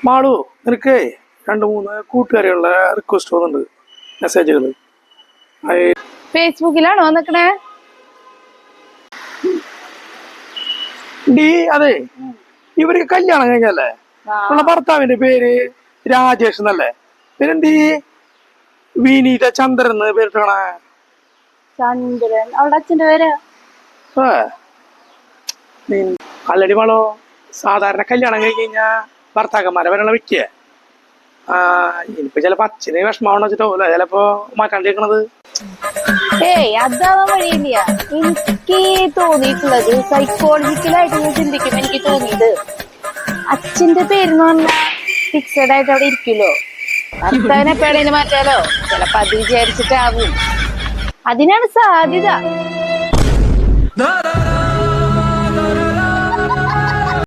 മാളു നിനക്ക് 2-3 കൂട്ടുകാരികളുടെ റിക്വസ്റ്റ് വന്നിട്ടുണ്ട്, മെസ്സേജുകൾ. ഫേസ്ബുക്കിലാണോ വന്നിക്കണേ? അതെ, ഇവർക്ക് കല്യാണം കഴിഞ്ഞല്ലേ? ഭർത്താവിന്റെ പേര് രാജേഷ് എന്നല്ലേ? പിന്നെന്തീ വിനീത ചന്ദ്രൻ എന്ന് പേരിട്ടണേ? ചന്ദ്രൻ അവളുടെ അച്ഛന്റെ പേര്. അല്ലടി മാളോ, സാധാരണ കല്യാണം കഴിഞ്ഞ് കഴിഞ്ഞാ ഭർത്താക്കന്മാരെ വരണ വെക്കുക. ഇനിയിപ്പോ ചിലപ്പോ അച്ഛന് വിഷമാവണ വെച്ചിട്ടോ ചിലപ്പോ മാറ്റാണ്ടിരിക്കണത്. ഏയ് അതാവാൻ വഴിയില്ല. എനിക്ക് തോന്നിയിട്ടുള്ളത് സൈക്കോളജിക്കലായിട്ട് ഞാൻ ചിന്തിക്കുമ്പോ എനിക്ക് തോന്നിയത് അച്ഛന്റെ പേരെന്ന് പറഞ്ഞാൽ ഫിക്സഡ് ആയിട്ട് അവിടെ ഇരിക്കുമല്ലോ. ഭർത്താവിനെ എപ്പോഴേലും മാറ്റാലോ, ചിലപ്പോ അത് വിചാരിച്ചിട്ടാവും. അതിനാണ് സാധ്യത.